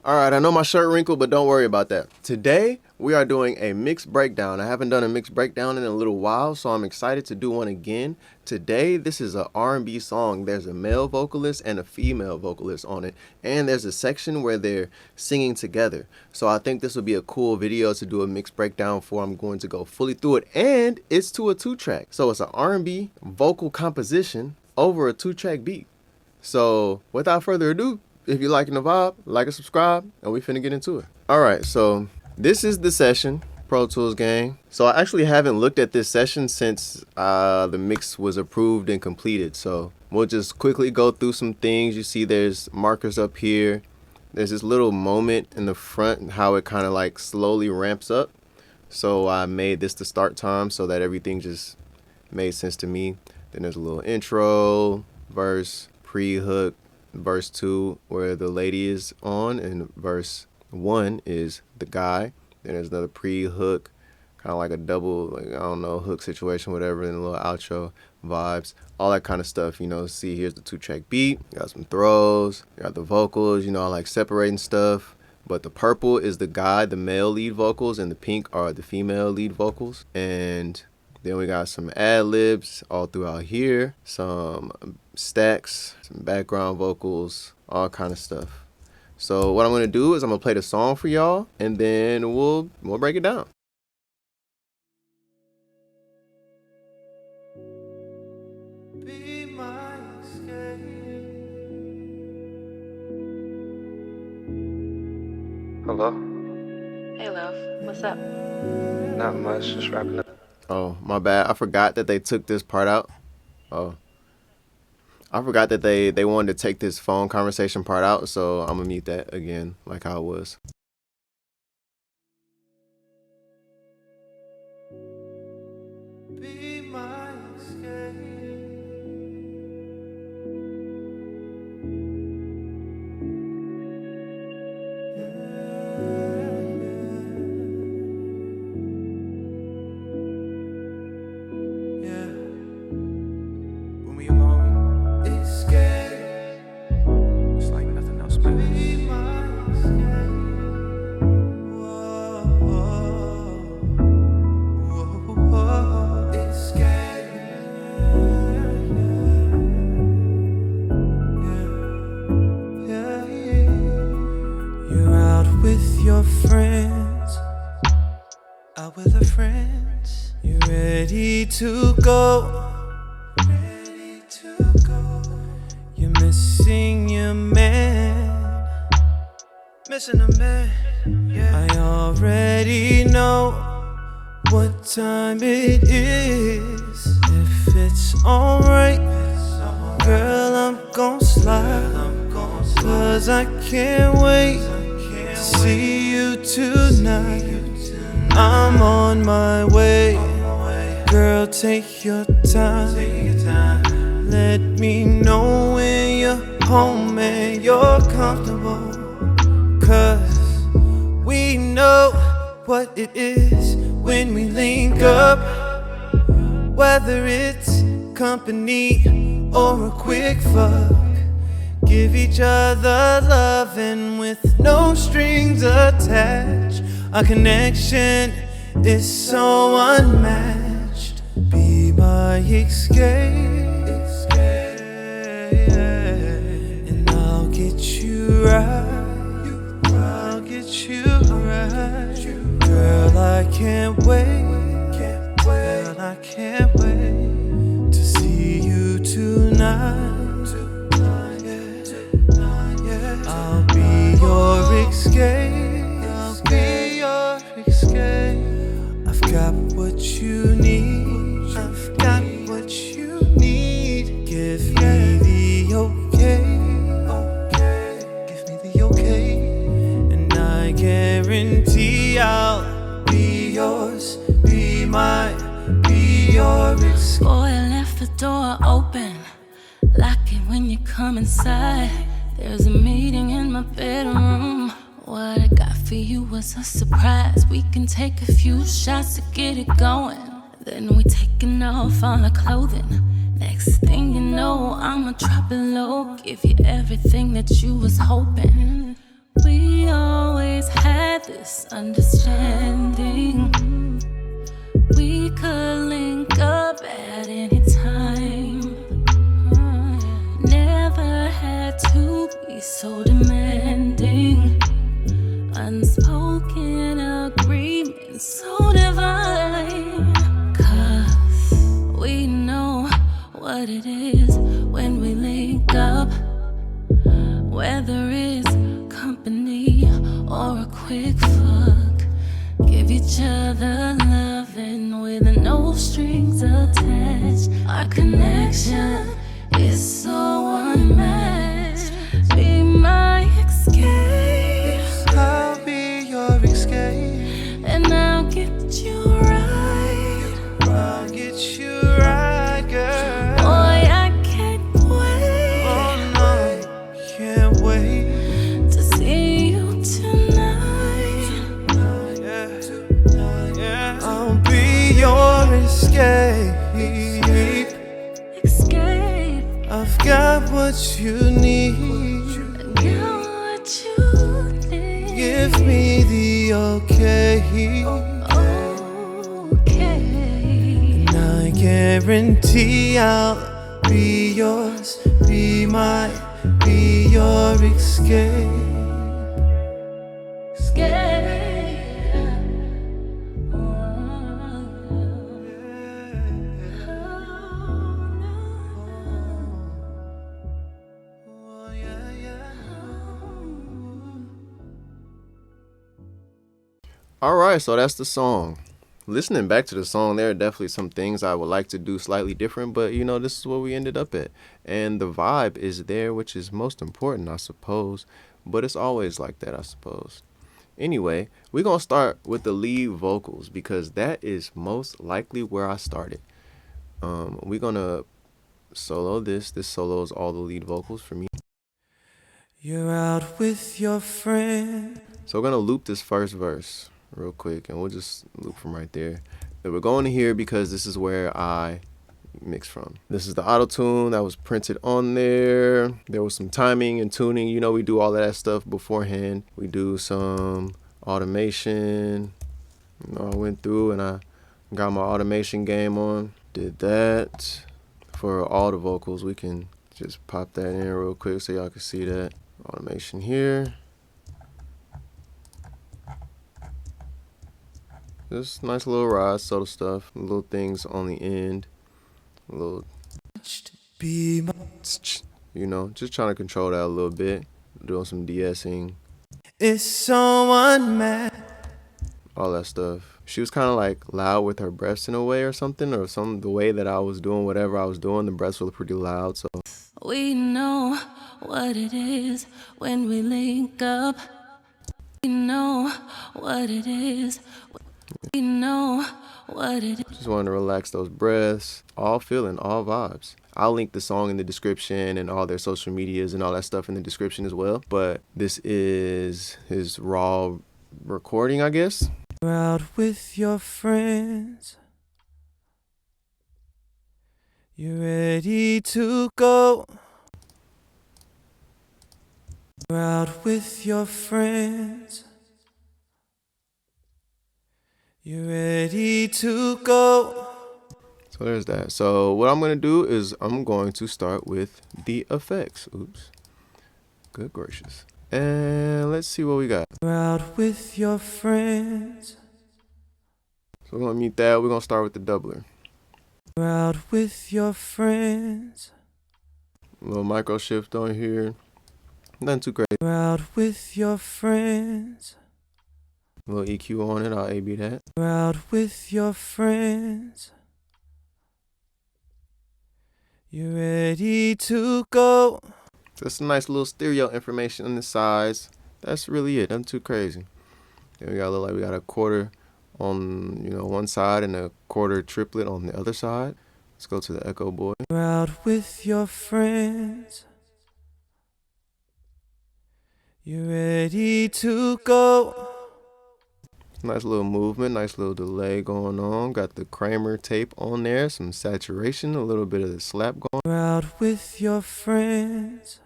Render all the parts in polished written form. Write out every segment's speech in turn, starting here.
Alright, I know my shirt wrinkled, but don't worry about that. Today, we are doing a mixed breakdown. I haven't done a mixed breakdown in a little while, so I'm excited to do one again. Today, this is an R&B song. There's a male vocalist and a female vocalist on it, and there's a section where they're singing together. So I think this will be a cool video to do a mixed breakdown for. I'm going to go fully through it, and it's to a 2-track. So it's an R&B vocal composition over a 2-track beat. So without further ado, if you're liking the vibe, like and subscribe, and we finna get into it. All right, so this is the session, Pro Tools gang. So I actually haven't looked at this session since the mix was approved and completed. So we'll just quickly go through some things. You see there's markers up here. There's this little moment in the front, how it kind of like slowly ramps up. So I made this the start time so that everything just made sense to me. Then there's a little intro, verse, pre-hook, verse 2 where the lady is on, and verse 1 is the guy. Then there's another pre-hook, kind of like a double, like, I don't know, hook situation, whatever, and a little outro vibes, all that kind of stuff. You know, see, here's the 2-track beat. You got some throws, you got the vocals. You know, I like separating stuff, but the purple is the guy, the male lead vocals, and the pink are the female lead vocals. And then we got some ad-libs all throughout here, some stacks, some background vocals, all kind of stuff. So what I'm gonna do is I'm gonna play the song for y'all, and then we'll break it down. Hello? Hey, love. What's up? Not much, just wrapping up. Oh, my bad. I forgot that they took this part out. Oh. I forgot that they wanted to take this phone conversation part out, so I'm gonna mute that again, like how it was. Be my escape. With your friends, out with the friends. You're ready to go. Ready to go. You're missing your man. Missing a man. Yeah. I already know what time it is. If it's alright, girl, I'm gon' slide. 'Cause I can't wait. See you tonight. I'm on my way. Girl, take your time. Let me know when you're home and you're comfortable. 'Cause we know what it is when we link up. Whether it's company or a quick fuck, give each other loving with no strings attached. Our connection is so unmatched. Be my escape, and I'll get you right. I'll get you right. Girl, I can't wait. Girl, I can't wait to see you tonight. I'll be your escape. I'll be your escape. I've got what you need. I've got what you need. Give me the okay. Give me the okay. And I guarantee I'll be yours. Be mine. Be your escape. Boy, I left the door open. Lock it when you come inside. There's a meeting in my bedroom. What I got for you was a surprise. We can take a few shots to get it going. Then we taking off all our clothing. Next thing you know, I'ma drop it low. Give you everything that you was hoping. We are this understanding. We could link up at any time. Never had to be so demanding. Unspoken agreement so divine. 'Cause we know what it is when we link up. Whether it's company or a quick fuck, give each other loving with no strings attached. Our connection is so unmatched. Be my escape. I'll be your escape. And I'll get you right. I'll get you right, girl. Boy, I can't wait. Oh no, can't wait. To see you tonight. Yeah. I'll be your escape. Escape. I've got what you need. Got what you need. Give me the okay. Okay. And I guarantee I'll be yours, be mine, be your escape. Oh, yeah, yeah. Alright, so that's the song. Listening back to the song, there are definitely some things I would like to do slightly different, but you know, this is what we ended up at. And the vibe is there, which is most important, I suppose. But it's always like that, I suppose. Anyway, we're going to start with the lead vocals because that is most likely where I started. We're going to solo this. This solo is all the lead vocals for me. You're out with your friend. So we're going to loop this first verse real quick, and we'll just loop from right there. Then we're going to here because this is where I mix from. This is the auto tune that was printed on there. There was some timing and tuning. You know, we do all of that stuff beforehand. We do some automation. You know, I went through and I got my automation game on. Did that for all the vocals. We can just pop that in real quick so y'all can see that. Automation here. Just nice little rise, subtle stuff, little things on the end, a little, Be my, you know, just trying to control that a little bit, doing some de-essing, it's so unmatched. all that stuff. She was kind of like loud with her breaths in a way or something, or the way that I was doing whatever I was doing, the breaths were pretty loud, so. We know what it is when we link up. We know what it is. We know what it is. Just wanted to relax those breaths, all feeling, all vibes. I'll link the song in the description and all their social medias and all that stuff in the description as well. But this is his raw recording, I guess. You're out with your friends. You're ready to go. You're out with your friends. You're ready to go. So there's that. So what I'm going to do is I'm going to start with the effects. Oops. Good gracious. And let's see what we got. You're out with your friends. So we're going to mute that. We're going to start with the doubler. You're out with your friends. A little micro shift on here. Nothing too crazy. You're out with your friends. A little EQ on it. I'll A-B that. You're out with your friends. You're ready to go. Just some nice little stereo information on the sides. That's really it. Nothing too crazy. Then we got look like we got a quarter on, you know, one side and a quarter triplet on the other side. Let's go to the echo boy. You're out with your friends. You're ready to go. Nice little movement, nice little delay going on. Got the Kramer tape on there, some saturation, a little bit of the slap going. You're out with your friends.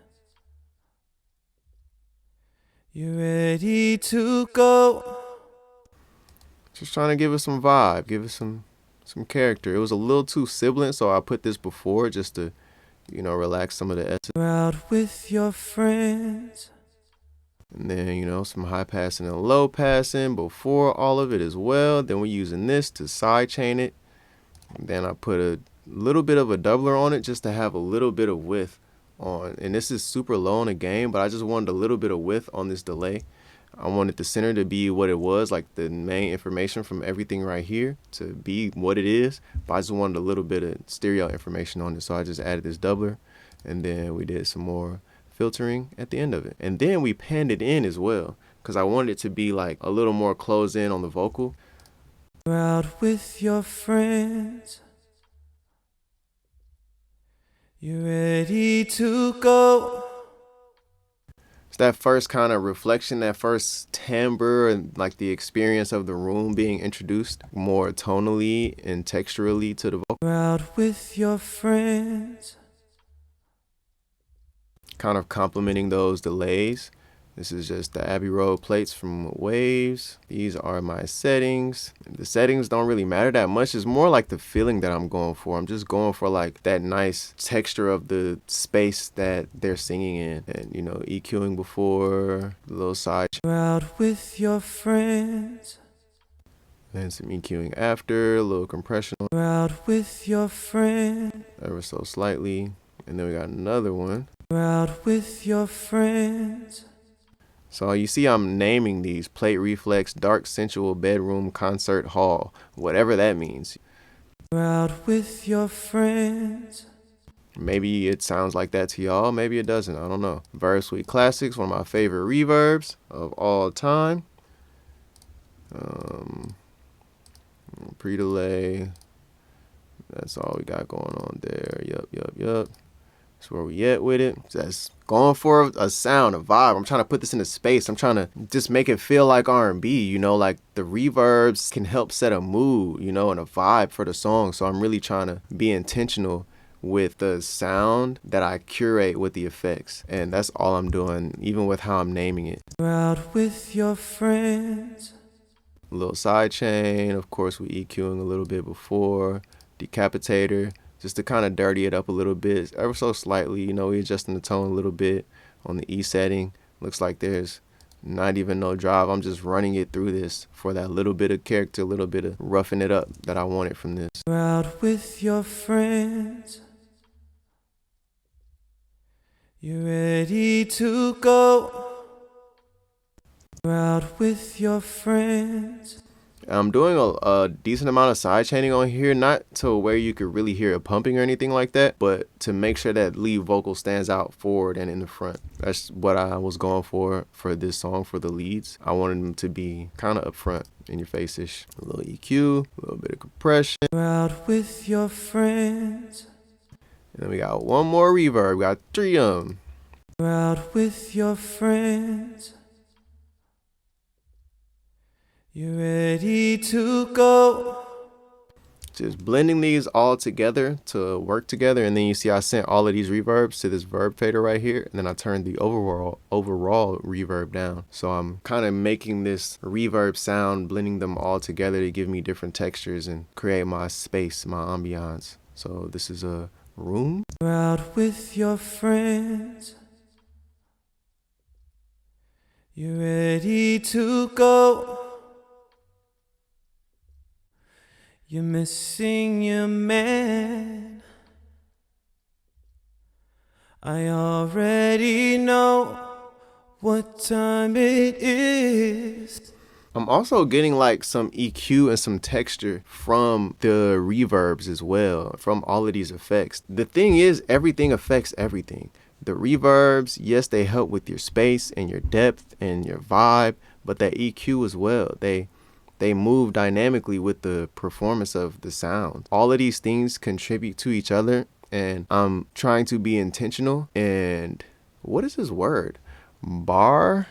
You're ready to go. Just trying to give it some vibe, give it some character. It was a little too sibilant, so I put this before just to, you know, relax some of the essence. Out with your friends. And then, you know, some high passing and low passing before all of it as well. Then we're using this to sidechain it. And then I put a little bit of a doubler on it just to have a little bit of width on. And this is super low in the game, but I just wanted a little bit of width on this delay. I wanted the center to be what it was, like the main information from everything right here to be what it is. But I just wanted a little bit of stereo information on it. So I just added this doubler, and then we did some more filtering at the end of it. And then we panned it in as well, because I wanted it to be like a little more closed in on the vocal. Out with your friends. You ready to go? It's that first kind of reflection, that first timbre, and like the experience of the room being introduced more tonally and texturally to the vocal. Out with your friends. Kind of complementing those delays. This is just the Abbey Road plates from Waves. These are my settings. The settings don't really matter that much. It's more like the feeling that I'm going for. I'm just going for like that nice texture of the space that they're singing in. And, you know, EQing before, a little side. Out with your friends. And some EQing after, a little compression. Out with your friends. Ever so slightly. And then we got another one. Out with your friends. So you see I'm naming these: plate reflex, dark sensual bedroom, concert hall, whatever that means. Out with your friends. Maybe it sounds like that to y'all, maybe it doesn't, I don't know. Verb Suite Classics, one of my favorite reverbs of all time. Pre-delay, that's all we got going on there. Yup. That's where we at with it. Just going for a sound, a vibe. I'm trying to put this into space. I'm trying to just make it feel like R&B, you know, like the reverbs can help set a mood, you know, and a vibe for the song. So I'm really trying to be intentional with the sound that I curate with the effects. And that's all I'm doing, even with how I'm naming it. Out with your friends. A little side chain. Of course, we EQing a little bit before. Decapitator, just to kind of dirty it up a little bit, ever so slightly. You know, we adjusting the tone a little bit on the E setting. Looks like there's not even no drive. I'm just running it through this for that little bit of character, a little bit of roughing it up that I wanted from this. Out with your friends. You ready to go? Out with your friends. I'm doing a decent amount of side chaining on here, not to where you could really hear it pumping or anything like that, but to make sure that lead vocal stands out forward and in the front. That's what I was going for this song, for the leads. I wanted them to be kind of up front, in your face-ish. A little EQ, a little bit of compression. Out with your friends. And then we got one more reverb. We got 3 of them. Out with your friends. You ready to go? Just blending these all together to work together. And then you see I sent all of these reverbs to this verb fader right here. And then I turned the overall reverb down. So I'm kind of making this reverb sound, blending them all together to give me different textures and create my space, my ambiance. So this is a room. Out with your friends. You ready to go? You're missing your man. I already know what time it is. I'm also getting like some EQ and some texture from the reverbs as well, from all of these effects. The thing is, everything affects everything. The reverbs, yes, they help with your space and your depth and your vibe, but that EQ as well. They move dynamically with the performance of the sound. All of these things contribute to each other, and I'm trying to be intentional. And what is this word? What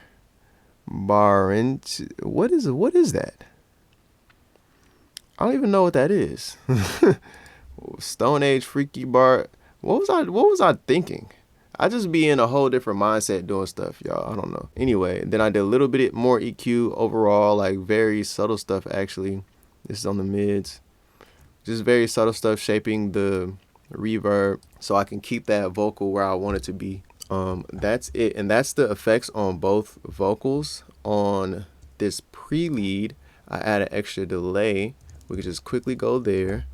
is that? I don't even know what that is. Stone Age freaky bar. What was I thinking? I just be in a whole different mindset doing stuff, y'all. I don't know. Anyway, then I did a little bit more EQ overall, like very subtle stuff actually. This is on the mids. Just very subtle stuff, shaping the reverb so I can keep that vocal where I want it to be. That's it, and that's the effects on both vocals. On this pre-lead, I add an extra delay. We could just quickly go there.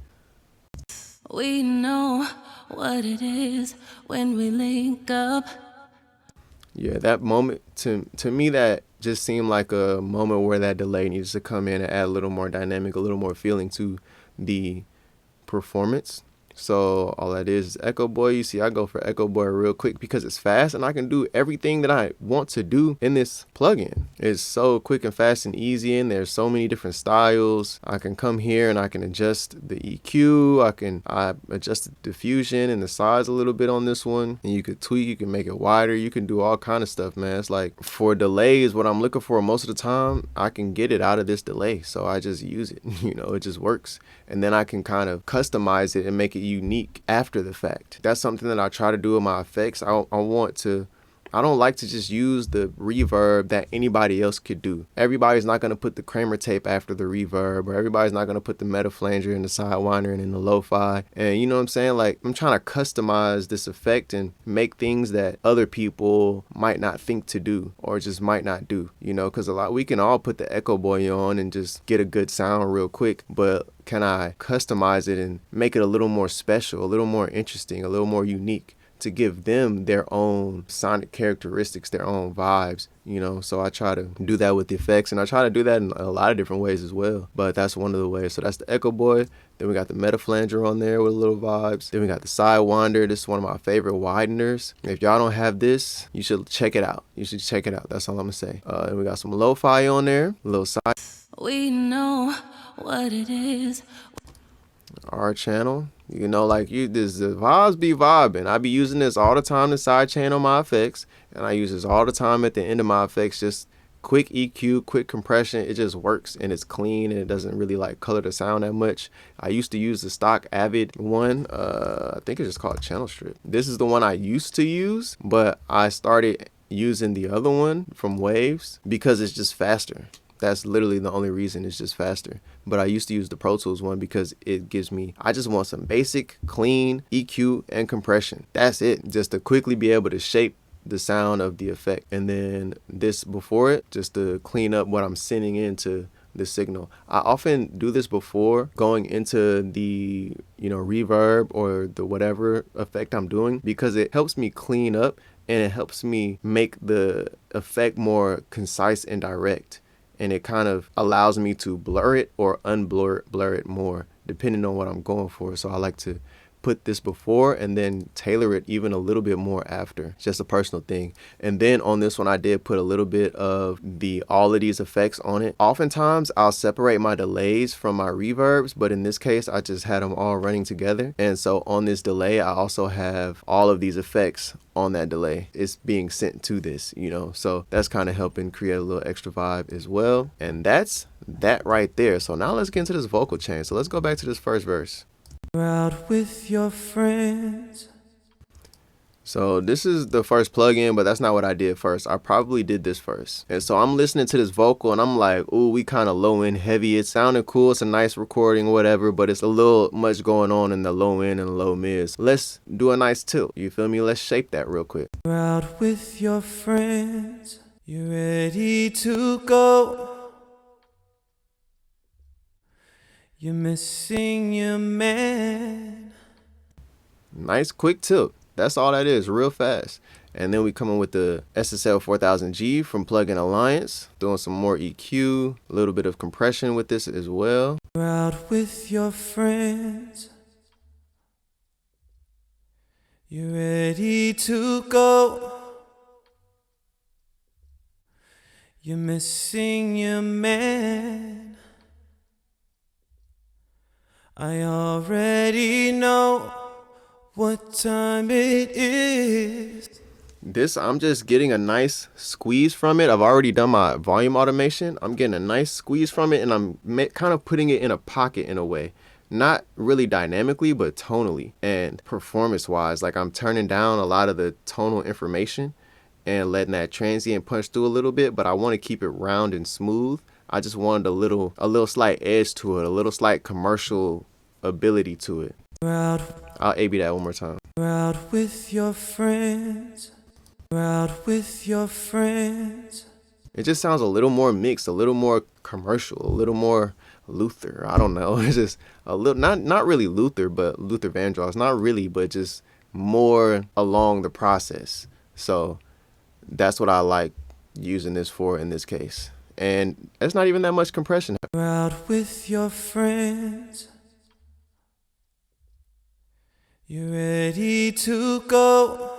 We know what it is when we link up. Yeah, that moment, to me, that just seemed like a moment where that delay needs to come in and add a little more dynamic, a little more feeling to the performance. So all that is Echo Boy. You see, I go for Echo Boy real quick because it's fast and I can do everything that I want to do in this plugin. It's so quick and fast and easy, and there's so many different styles. I can come here and I can adjust the EQ. I adjust the diffusion and the size a little bit on this one, and you could tweak, you can make it wider, you can do all kind of stuff, man. It's like for delays, what I'm looking for most of the time, I can get it out of this delay, so I just use it. It just works, and then I can kind of customize it and make it unique after the fact. That's something that I try to do with my effects. I don't like to just use the reverb that anybody else could do. Everybody's not going to put the Kramer tape after the reverb, or everybody's not going to put the meta flanger and the sidewinder and in the lo-fi. And you know what I'm saying? Like, I'm trying to customize this effect and make things that other people might not think to do or just might not do, because we can all put the Echo Boy on and just get a good sound real quick, but can I customize it and make it a little more special, a little more interesting, a little more unique, to give them their own sonic characteristics, their own vibes, so I try to do that with the effects, and I try to do that in a lot of different ways as well, but that's one of the ways. So that's the Echo Boy. Then we got the meta flanger on there with little vibes. Then we got the sidewinder. This is one of my favorite wideners. If y'all don't have this, you should check it out. That's all I'm gonna say. And we got some lo-fi on there, a little side. We know what it is. Our channel, the vibes be vibing. I be using this all the time to side channel my effects, and I use this all the time at the end of my effects. Just quick EQ, quick compression. It just works, and it's clean, and it doesn't really color the sound that much. I used to use the stock Avid one. I think it's just called Channel Strip. This is the one I used to use, but I started using the other one from Waves because it's just faster. That's literally the only reason. It's just faster. But I used to use the Pro Tools one because I just want some basic, clean EQ and compression. That's it. Just to quickly be able to shape the sound of the effect. And then this before it, just to clean up what I'm sending into the signal. I often do this before going into the, reverb or the whatever effect I'm doing, because it helps me clean up and it helps me make the effect more concise and direct. And it kind of allows me to blur it or blur it more, depending on what I'm going for. So I like to put this before and then tailor it even a little bit more after. It's just a personal thing. And then on this one, I did put a little bit of all of these effects on it. Oftentimes I'll separate my delays from my reverbs, but in this case, I just had them all running together. And so on this delay, I also have all of these effects on that delay. It's being sent to this, so that's kind of helping create a little extra vibe as well. And that's that right there. So now let's get into this vocal change. So let's go back to this first verse. Out with your friends. So this is the first plugin, but that's not what I did first. I probably did this first. And so I'm listening to this vocal and I'm like, ooh, we kind of low end heavy. It sounded cool. It's a nice recording, whatever, but it's a little much going on in the low end and the low mids. Let's do a nice tilt. You feel me? Let's shape that real quick. Out with your friends. You ready to go? You're missing your man. Nice quick tilt. That's all that is, real fast. And then we come in with the SSL 4000G from Plugin Alliance, doing some more EQ, a little bit of compression with this as well. Out with your friends. You ready to go? You're missing your man. I already know what time it is. This, I'm just getting a nice squeeze from it. I've already done my volume automation. I'm getting a nice squeeze from it, and I'm kind of putting it in a pocket in a way. not really dynamically, but tonally and performance wise. Like I'm turning down a lot of the tonal information and letting that transient punch through a little bit, but I want to keep it round and smooth. I just wanted a little slight edge to it, a little slight commercial ability to it. I'll A-B that one more time. Out with your friends. Out with your friends. It just sounds a little more mixed, a little more commercial, a little more Luther. I don't know. It's just a little, not really Luther, but Luther Vandross. Not really, but just more along the process. So that's what I like using this for in this case. And it's not even that much compression. Out with your friends. You ready to go?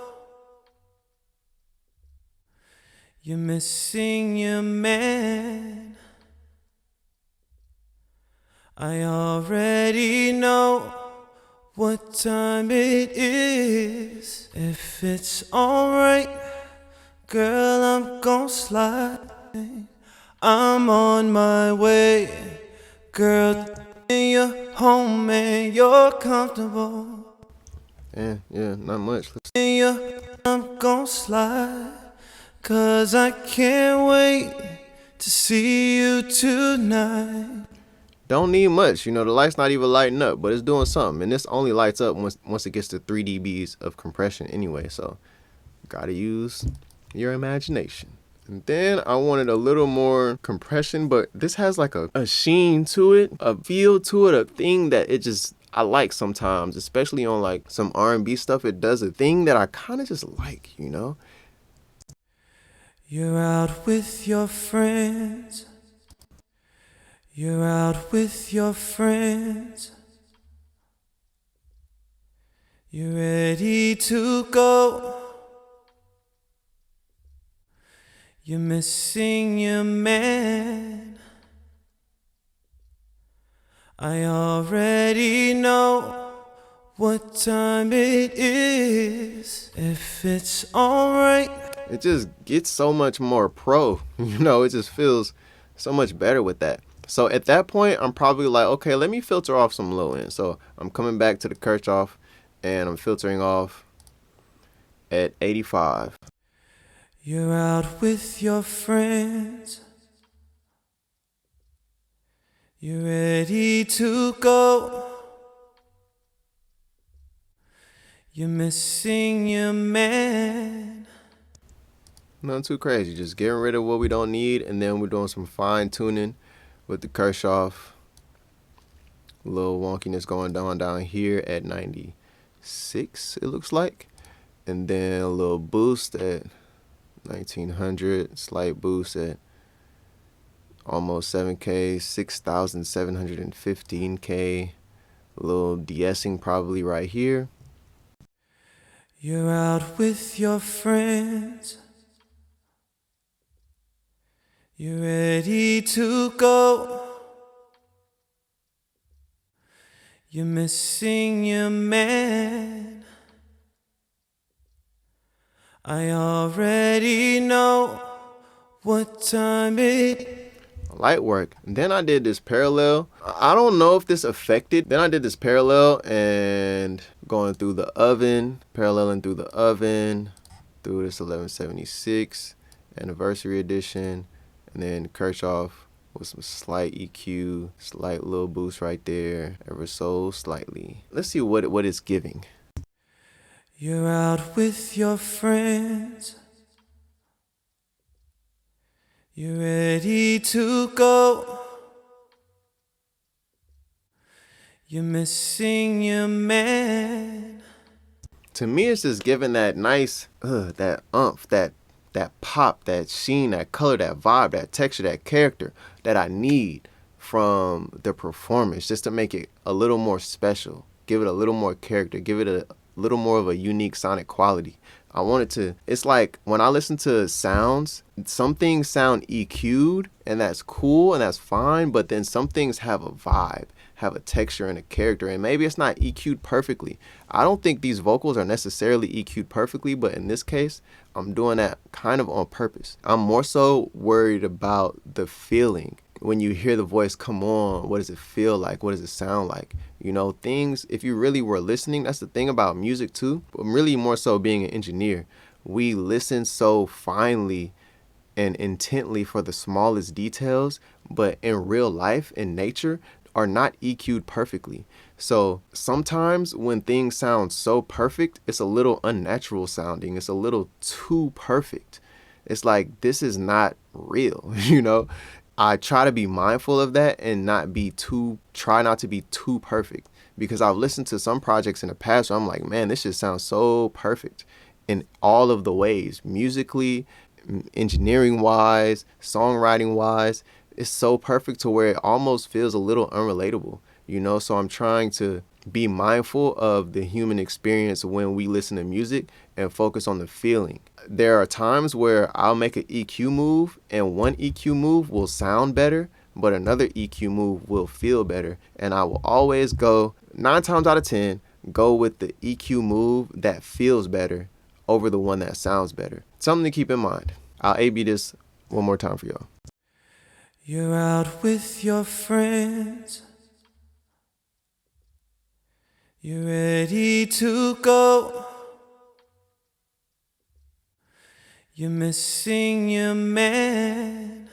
You're missing your man. I already know what time it is. If it's alright, girl, I'm gon' slide. I'm on my way. Girl, you're home and you're comfortable. Yeah, not much. I'm gon' slide, 'cause I can't wait to see you tonight. Don't need much, you know, the light's not even lighting up, but it's doing something. And this only lights up once it gets to 3 dBs of compression anyway, so gotta use your imagination. And then I wanted a little more compression, but this has like a sheen to it, a feel to it, a thing that it just, I like sometimes, especially on like some R&B stuff. It does a thing that I kind of just like, you know? You're out with your friends. You're out with your friends. You ready to go? You're missing your man. I already know what time it is. If it's alright. It just gets so much more pro, you know, it just feels so much better with that. So at that point, I'm probably like, okay, let me filter off some low end. So I'm coming back to the Kirchhoff and I'm filtering off at 85. You're out with your friends. You ready to go? You're missing your man. Nothing too crazy, just getting rid of what we don't need, and then we're doing some fine tuning with the Kirchhoff. A little wonkiness going down here at 96, it looks like. And then a little boost at 1900, slight boost at almost 7K, 6,715K. A little de-essing probably right here. You're out with your friends. You ready to go? You're missing your man. I already know what time it. Light work. And then I did this parallel. I don't know if this affected. Then I did this parallel and going through the oven, paralleling through the oven, through this 1176 anniversary edition. And then Kirchhoff with some slight EQ, slight little boost right there, ever so slightly. Let's see what it's giving. You're out with your friends. You ready to go? You're missing your man. To me, it's just giving that nice, that umph, that pop, that sheen, that color, that vibe, that texture, that character that I need from the performance, just to make it a little more special, give it a little more character, give it a little more of a unique sonic quality. I want it to, it's like when I listen to sounds, some things sound EQ'd and that's cool and that's fine, but then some things have a vibe, have a texture and a character, and maybe it's not EQ'd perfectly. I don't think these vocals are necessarily EQ'd perfectly, but in this case, I'm doing that kind of on purpose. I'm more so worried about the feeling when you hear the voice come on, what does it feel like? What does it sound like? You know, things, if you really were listening, that's the thing about music too, but really more so being an engineer. We listen so finely and intently for the smallest details, but in real life, in nature, are not EQ'd perfectly. So sometimes when things sound so perfect, it's a little unnatural sounding. It's a little too perfect. It's like, this is not real, you know? I try to be mindful of that and try not to be too perfect, because I've listened to some projects in the past where I'm like, man, this just sounds so perfect in all of the ways, musically, engineering wise, songwriting wise. It's so perfect to where it almost feels a little unrelatable, you know? So I'm trying to be mindful of the human experience when we listen to music and focus on the feeling. There are times where I'll make an EQ move and one EQ move will sound better, but another EQ move will feel better. And I will always go, 9 times out of 10, go with the EQ move that feels better over the one that sounds better. Something to keep in mind. I'll A-B this one more time for y'all. You're out with your friends. You're ready to go. You're missing your man.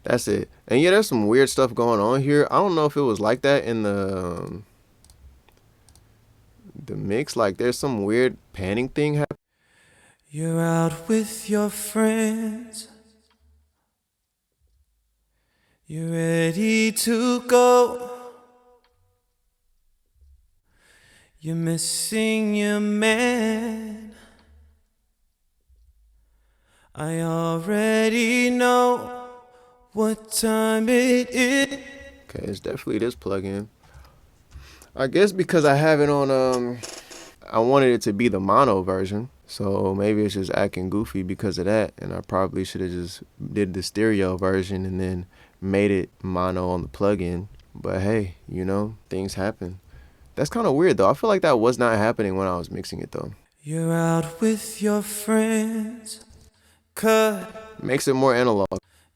That's it. And yeah, there's some weird stuff going on here. I don't know if it was like that in the mix. Like, there's some weird panning thing happening. You're out with your friends. You're ready to go. You're missing your man. I already know what time it is. Okay, it's definitely this plugin. I guess because I have it on, I wanted it to be the mono version. So maybe it's just acting goofy because of that. And I probably should have just did the stereo version and then made it mono on the plugin. But hey, you know, things happen. That's kind of weird though. I feel like that was not happening when I was mixing it though. You're out with your friends. Makes it more analog.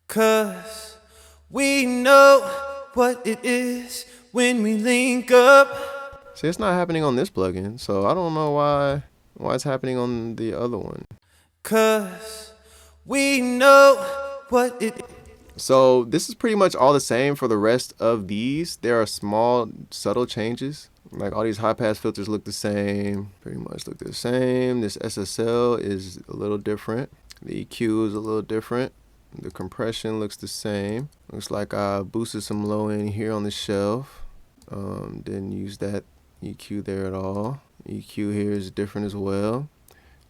'Cause we know what it is when we link up. See, it's not happening on this plugin, so I don't know why it's happening on the other one. 'Cause we know what it is. So this is pretty much all the same for the rest of these. There are small, subtle changes. Like all these high pass filters look the same, pretty much look the same. This SSL is a little different. The EQ is a little different. The compression looks the same. Looks like I boosted some low end here on the shelf. Didn't use that EQ there at all. EQ here is different as well.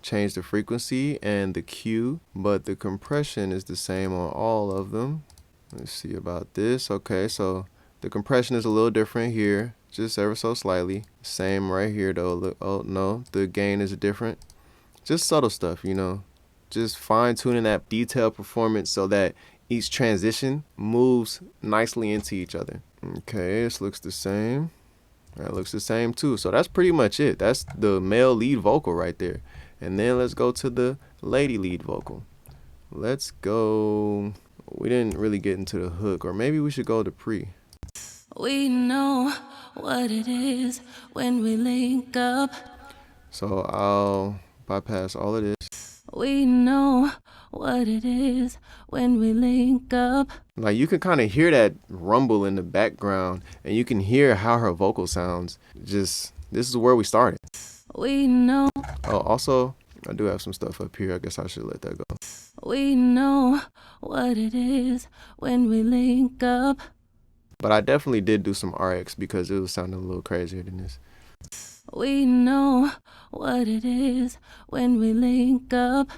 Change the frequency and the Q, but the compression is the same on all of them. Let's see about this. Okay, so the compression is a little different here, just ever so slightly. Same right here though. Look, oh no, the gain is different. Just subtle stuff, you know. Just fine tuning that detailed performance so that each transition moves nicely into each other. Okay, this looks the same. That looks the same too. So that's pretty much it. That's the male lead vocal right there. And then let's go to the lady lead vocal. Let's go. We didn't really get into the hook, or maybe we should go to pre. We know what it is when we link up. So I'll bypass all of this. We know what it is when we link up. Like you can kind of hear that rumble in the background, and you can hear how her vocal sounds. Just, this is where we started. We know. Oh, also, I do have some stuff up here. I guess I should let that go. We know what it is when we link up. But I definitely did do some RX because it was sounding a little crazier than this. We know what it is when we link up.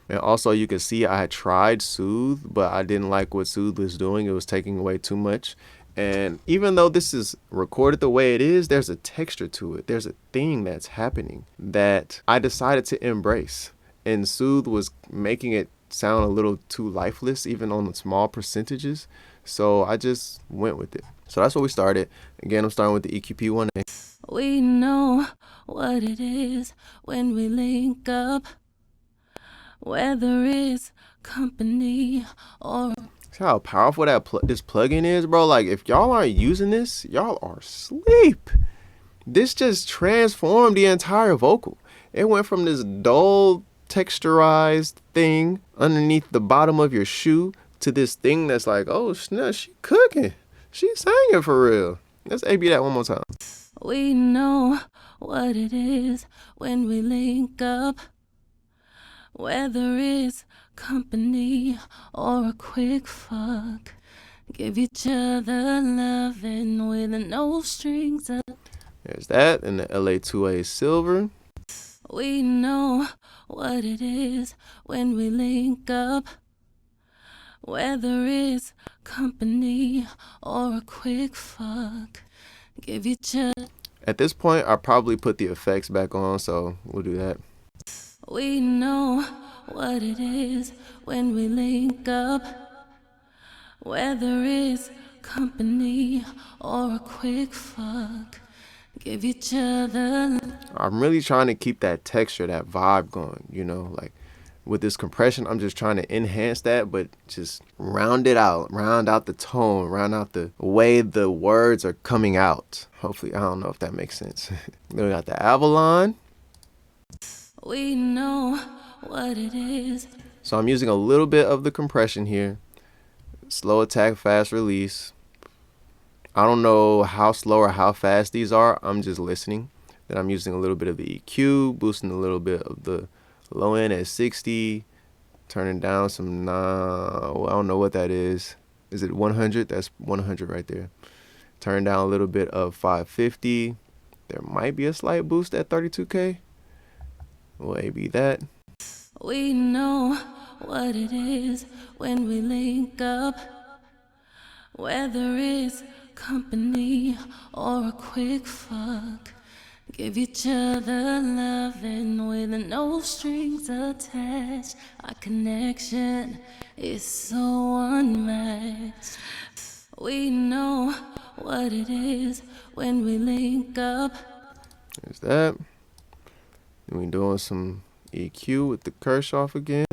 And also you can see I had tried Soothe, but I didn't like what Soothe was doing. It was taking away too much. And even though this is recorded the way it is, there's a texture to it. There's a thing that's happening that I decided to embrace. And Soothe was making it sound a little too lifeless, even on the small percentages. So I just went with it. So that's what we started. Again, I'm starting with the EQP1A. We know what it is when we link up. Whether it's company or... See See how powerful that this plugin is, bro? Like, if y'all aren't using this, y'all are asleep. This just transformed the entire vocal. It went from this dull, texturized thing underneath the bottom of your shoe to this thing that's like, oh snap, she cooking. She singing for real. Let's A-B that one more time. We know what it is when we link up, whether it's company or a quick fuck. Give each other loving with no strings up. There's that in the LA2A silver. We know what it is when we link up, whether it's company or a quick fuck. Give each other. At this point, I probably put the effects back on, so we'll do that. We know what it is when we link up, whether it's company or a quick fuck. Give each other. I'm really trying to keep that texture, that vibe going, you know, like with this compression, I'm just trying to enhance that, but just round it out, round out the tone, round out the way the words are coming out. Hopefully, I don't know if that makes sense. Then we got the Avalon. We know what it is. So I'm using a little bit of the compression here. Slow attack, fast release. I don't know how slow or how fast these are. I'm just listening. Then I'm using a little bit of the EQ, boosting a little bit of the low end at 60, turning down some, well, I don't know what that is. Is it 100? That's 100 right there. Turn down a little bit of 550. There might be a slight boost at 32K. We'll A-B that. We know what it is when we link up, whether it's company or a quick fuck. Give each other loving with no strings attached. Our connection is so unmatched. We know what it is when we link up. There's that. Then we doing some EQ with the Kirchhoff again.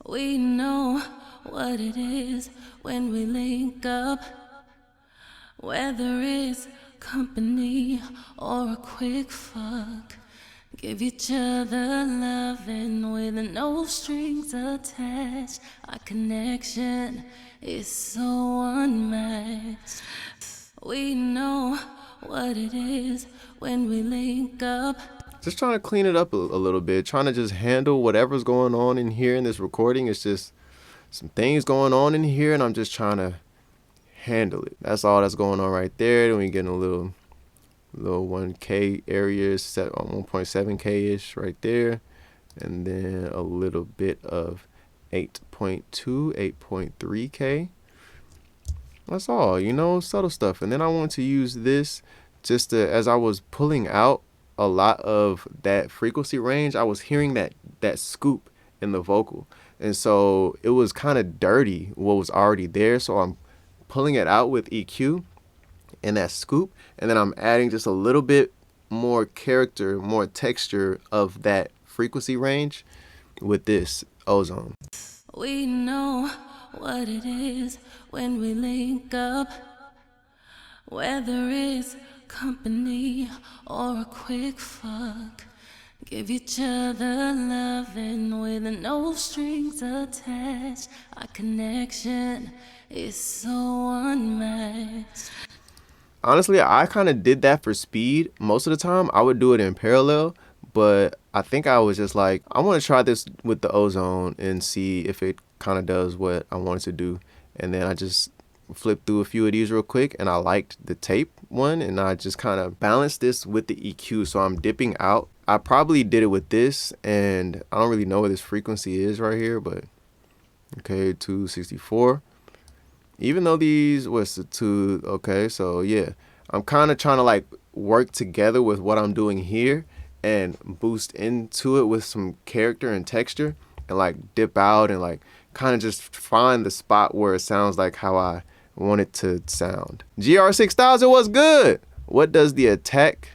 We know what it is when we link up, whether it's company or a quick fuck. Give each other loving with no strings attached. Our connection is so unmatched. We know what it is when we link up. Just trying to clean it up a little bit, trying to just handle whatever's going on in here in this recording. It's just some things going on in here, and I'm just trying to handle it. That's all that's going on right there. Then we getting a little 1K area, set on 1.7K ish right there, and then a little bit of 8.2, 8.3K. That's all, you know, subtle stuff. And then I want to use this just to, as I was pulling out a lot of that frequency range, I was hearing that scoop in the vocal, and so it was kind of dirty what was already there. So I'm pulling it out with EQ and that scoop, and then I'm adding just a little bit more character, more texture of that frequency range with this ozone. We know what it is when we link up, whether it's company or a quick fuck. Give each other loving with no strings attached. Our connection is so unmatched. Honestly, I kind of did that for speed. Most of the time, I would do it in parallel, but I think I was just like, I want to try this with the ozone and see if it kind of does what I wanted to do. And then I just flipped through a few of these real quick, and I liked the tape one, and I just kind of balanced this with the EQ. So I'm dipping out. I probably did it with this, and I don't really know what this frequency is right here, but okay, 264. Even though these was the two, okay, so yeah, I'm kind of trying to like work together with what I'm doing here and boost into it with some character and texture, and like dip out and like kind of just find the spot where it sounds like how I want it to sound. GR6000 was good. What does the attack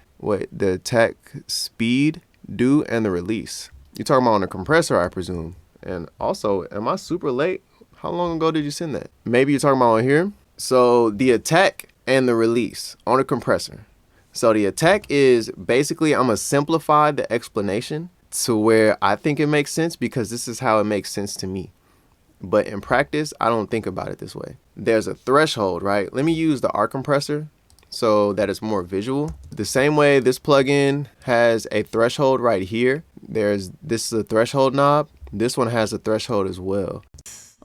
speed do and the release? You're talking about on the compressor, I presume. And also, am I super late? How long ago did you send that? Maybe you're talking about on here. So the attack and the release on a compressor. So the attack is basically, I'm gonna simplify the explanation to where I think it makes sense because this is how it makes sense to me. But in practice, I don't think about it this way. There's a threshold, right? Let me use the arc compressor so that it's more visual. The same way this plugin has a threshold right here. This is a threshold knob. This one has a threshold as well.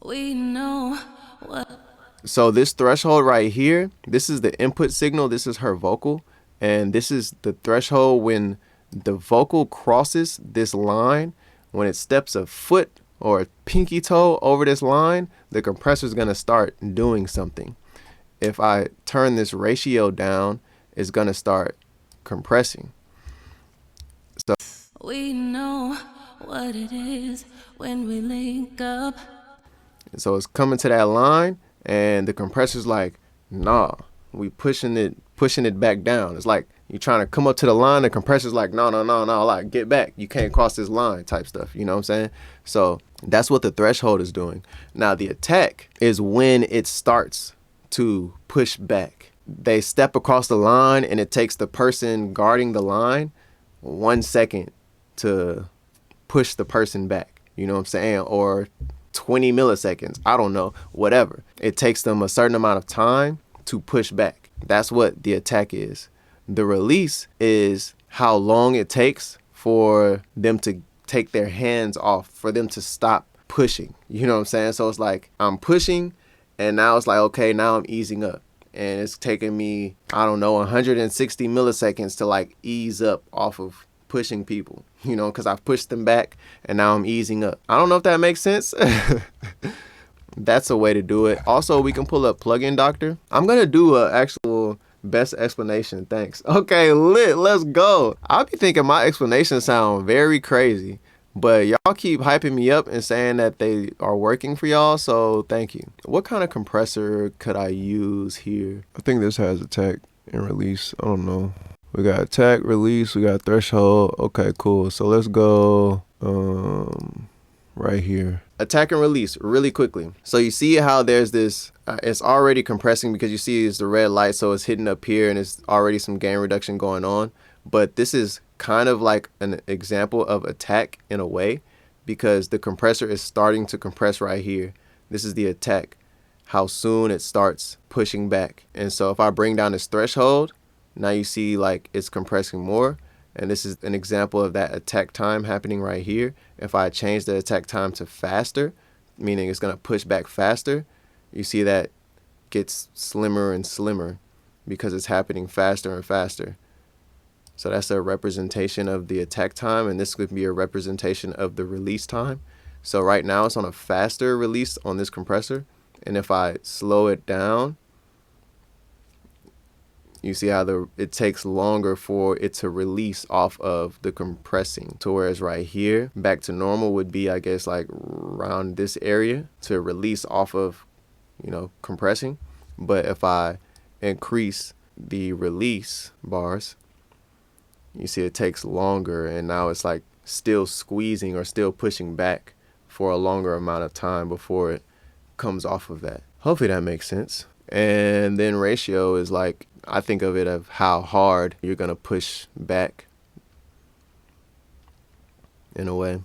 We know what. So this threshold right here, this is the input signal. This is her vocal. And this is the threshold when the vocal crosses this line. When it steps a foot or a pinky toe over this line, the compressor is going to start doing something. If I turn this ratio down, it's going to start compressing. So We know what it is when we link up. So it's coming to that line, and the compressor's like, nah, we pushing it back down. It's like you're trying to come up to the line, the compressor's like, no, like get back. You can't cross this line type stuff. You know what I'm saying? So that's what the threshold is doing. Now the attack is when it starts to push back. They step across the line, and it takes the person guarding the line 1 second to push the person back. You know what I'm saying? Or 20 milliseconds. I don't know. Whatever. It takes them a certain amount of time to push back. That's what the attack is. The release is how long it takes for them to take their hands off, for them to stop pushing. You know what I'm saying? So it's like I'm pushing, and now it's like, okay, now I'm easing up. And it's taking me, I don't know, 160 milliseconds to like ease up off of pushing people, you know, because I've pushed them back and now I'm easing up. I don't know if that makes sense. That's a way to do it. Also, we can pull up Plugin Doctor. I'm going to do an actual best explanation. Thanks. Okay, lit. Let's go. I'll be thinking my explanations sound very crazy, but y'all keep hyping me up and saying that they are working for y'all, so thank you. What kind of compressor could I use here? I think this has attack and release. I don't know. We got attack, release, we got threshold. Okay, cool. So let's go right here. Attack and release really quickly. So you see how there's this, it's already compressing because you see it's the red light, so it's hitting up here and it's already some gain reduction going on. But this is kind of like an example of attack in a way because the compressor is starting to compress right here. This is the attack, how soon it starts pushing back. And so if I bring down this threshold, now you see like it's compressing more, and this is an example of that attack time happening right here. If I change the attack time to faster, meaning it's going to push back faster, you see that gets slimmer and slimmer because it's happening faster and faster. So that's a representation of the attack time, and this could be a representation of the release time. So right now it's on a faster release on this compressor, and if I slow it down, you see how it takes longer for it to release off of the compressing. To whereas right here, back to normal would be, I guess, like around this area to release off of, you know, compressing. But if I increase the release bars, you see it takes longer, and now it's like still squeezing or still pushing back for a longer amount of time before it comes off of that. Hopefully that makes sense. And then ratio is like, I think of it of how hard you're gonna push back in a way.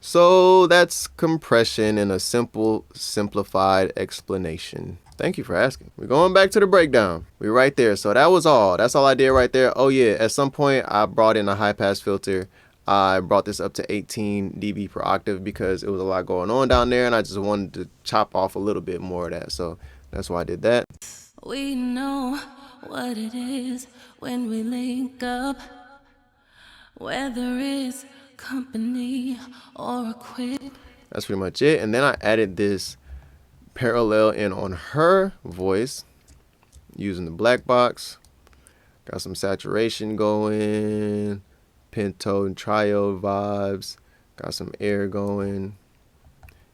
So that's compression in a simple, simplified explanation. Thank you for asking. We're going back to the breakdown. We're right there. So that was all. That's all I did right there. Oh yeah, at some point I brought in a high pass filter. I brought this up to 18 dB per octave because it was a lot going on down there, and I just wanted to chop off a little bit more of that. So that's why I did that. We know what it is when we link up, whether it's company or a quit. That's pretty much it. And then I added this parallel in on her voice using the black box. Got some saturation going, Pinto and Trio vibes. Got some air going.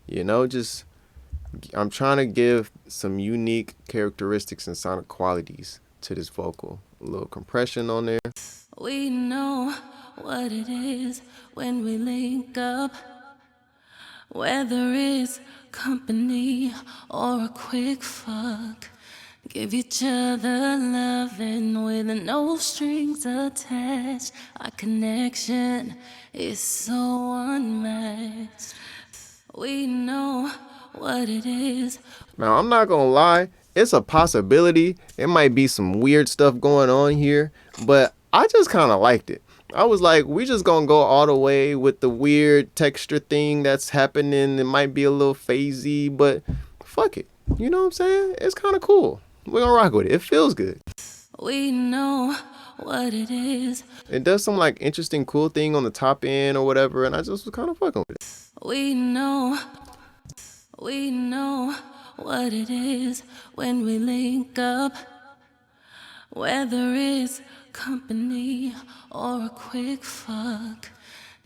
You know, just I'm trying to give some unique characteristics and sonic qualities to this vocal. A little compression on there. We know what it is when we link up, Whether it's company or a quick fuck, give each other loving with no strings attached. Our connection is so unmatched. We know what it is. Now, I'm not gonna lie, it's a possibility. It might be some weird stuff going on here, but I just kind of liked it. I was like, we just gonna go all the way with the weird texture thing that's happening. It might be a little phasey, but fuck it. You know what I'm saying? It's kind of cool. We're gonna rock with it. It feels good. We know what it is. It does some like interesting, cool thing on the top end or whatever, and I just was kind of fucking with it. We know what it is when we link up. Whether it's company or a quick fuck,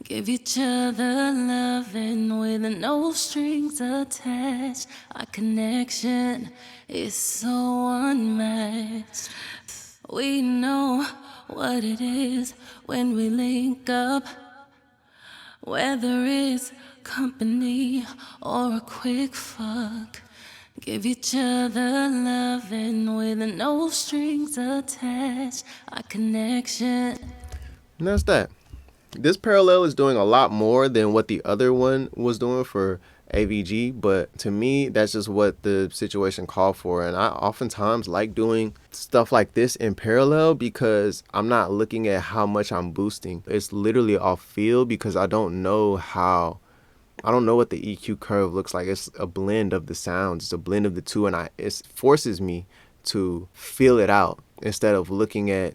give each other loving with no strings attached. Our connection is so unmatched. We know what it is when we link up. Whether it's company or a quick fuck, give each other loving with no strings attached. Our connection. And that's that. This parallel is doing a lot more than what the other one was doing for AVG, but to me, that's just what the situation called for. And I oftentimes like doing stuff like this in parallel because I'm not looking at how much I'm boosting. It's literally off feel because I don't know what the EQ curve looks like. It's a blend of the sounds. It's a blend of the two, and it forces me to feel it out instead of looking at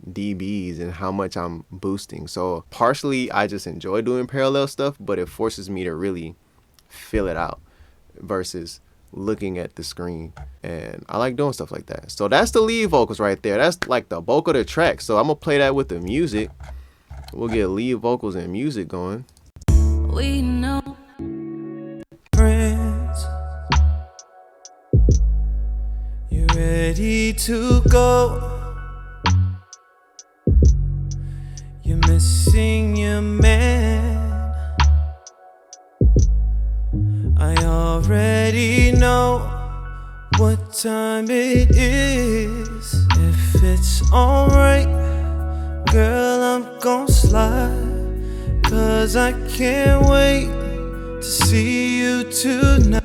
dBs and how much I'm boosting. So partially, I just enjoy doing parallel stuff, but it forces me to really feel it out versus looking at the screen. And I like doing stuff like that. So that's the lead vocals right there. That's like the bulk of the track. So I'm gonna play that with the music. We'll get lead vocals and music going. We know. Friends, you ready to go? You're missing your man. I already know what time it is. If it's alright, girl, I'm gon' slide, 'cause I can't wait to see you tonight,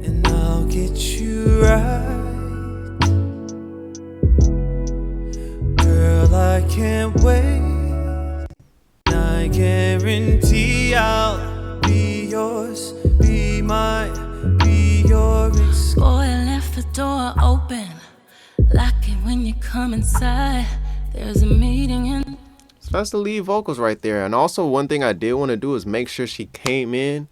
and I'll get you right. Girl, I can't wait. I guarantee I'll be yours, be mine, be yours. Boy, I left the door open. Lock it when you come inside. There's a meeting in. So that's the lead vocals right there. And also one thing I did want to do is make sure she came in